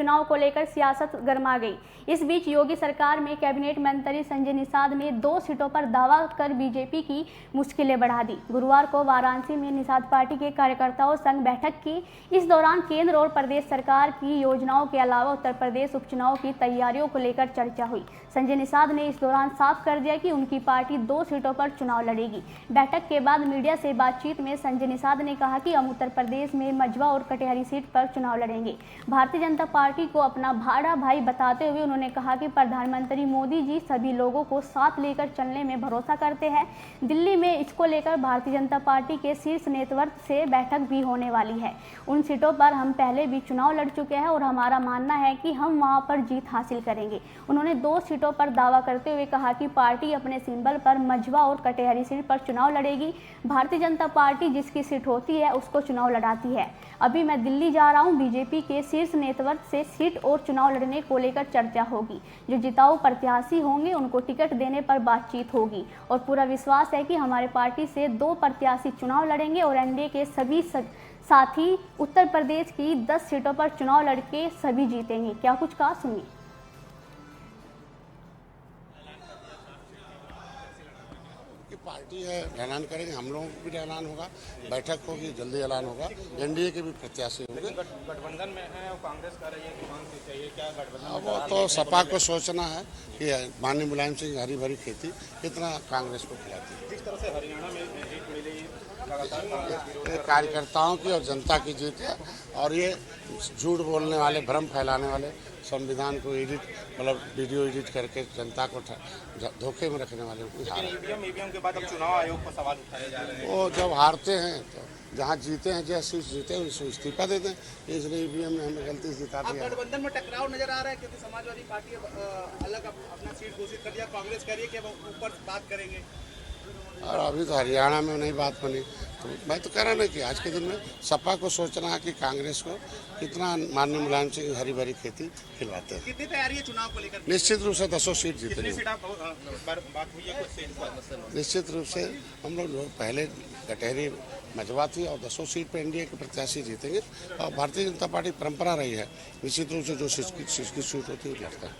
चुनाव को लेकर सियासत गर्मा गई। इस बीच योगी सरकार में कैबिनेट मंत्री संजय निषाद ने 2 सीटों पर दावा कर बीजेपी की मुश्किलें बढ़ा दी। गुरुवार को वाराणसी में निषाद पार्टी के कार्यकर्ताओं संग बैठक की। इस दौरान केंद्र और प्रदेश सरकार की योजनाओं के अलावा उत्तर प्रदेश उपचुनाव की तैयारियों को लेकर चर्चा हुई। संजय निषाद ने इस दौरान साफ कर दिया कि उनकी पार्टी 2 सीटों पर चुनाव लड़ेगी। बैठक के बाद मीडिया से बातचीत में संजय निषाद ने कहा कि हम उत्तर प्रदेश में मझवा और कटिहारी सीट पर चुनाव लड़ेंगे। भारतीय जनता पार्टी को अपना भाड़ा भाई बताते हुए उन्होंने कहा कि प्रधानमंत्री मोदी जी सभी लोगों को साथ लेकर चलने में भरोसा करते हैं। दिल्ली में इसको लेकर भारतीय जनता पार्टी के शीर्ष नेतृत्व से बैठक भी होने वाली है। उन सीटों पर हम पहले भी चुनाव लड़ चुके हैं और हमारा मानना है कि हम वहां पर जीत हासिल करेंगे। उन्होंने 2 सीटों पर दावा करते हुए कहा कि पार्टी अपने सिंबल पर मझवा और कटिहारी सीट पर चुनाव लड़ेगी। भारतीय जनता पार्टी जिसकी सीट होती है उसको चुनाव लड़ाती है। अभी मैं दिल्ली जा रहा हूं। बीजेपी के शीर्ष नेतृत्व से सीट और चुनाव लड़ने को लेकर चर्चा होगी। जो जिताऊ प्रत्याशी होंगे उनको टिकट देने पर बातचीत होगी और पूरा विश्वास है कि हमारे पार्टी से 2 प्रत्याशी चुनाव लड़ेंगे और एनडीए के सभी साथी उत्तर प्रदेश की 10 सीटों पर चुनाव लड़के सभी जीतेंगे। क्या कुछ कहा, सुनिए। पार्टी है, ऐलान करेंगे, हम लोगों को भी ऐलान होगा, बैठक होगी, जल्दी ऐलान होगा। एनडीए के भी प्रत्याशी होंगे। गठबंधन में है और कांग्रेस कर रही है कि कौन सी चाहिए, क्या गठबंधन? वो तो सपा को सोचना है कि माननीय मुलायम सिंह हरी भरी खेती कितना कांग्रेस को खिलाती है। जिस तरह से हरियाणा में जीत मिली लगातार कांग्रेस कार्यकर्ताओं की और जनता की जीत है और ये झूठ बोलने वाले, भ्रम फैलाने वाले, संविधान को मतलब वीडियो एडिट करके जनता को धोखे में रखने वाले ईवीएम के बाद अब चुनाव आयोग पर सवाल उठाए जा रहे हैं। वो जब हारते हैं तो जहाँ जीते हैं, जैसे सीट जीते हैं उसको इस्तीफा देते हैं, इसलिए ईवीएम ने हमें गलती से जिता दिया। गठबंधन में टकराव नजर आ रहा है क्योंकि समाजवादी पार्टी अलग अपना सीट घोषित कर दिया, कांग्रेस कह रही है कि अब ऊपर बात करेंगे और अभी तो हरियाणा में नहीं बात बनी। तो मैं तो कह रहा ना कि आज के दिन में सपा को सोचना है कि कांग्रेस को कितना माननीय मुलायम सिंह हरी भरी खेती खिलवाते हैं। कितनी तैयारी है चुनाव को लेकर? निश्चित रूप से 10 सीट जीतेंगे। निश्चित रूप से हम लोग पहले कटहरी मझवा थी और 10 सीट पर एनडीए के प्रत्याशी जीतेंगे और भारतीय जनता पार्टी परंपरा रही है निश्चित रूप से जो सीट होती है लड़ता है।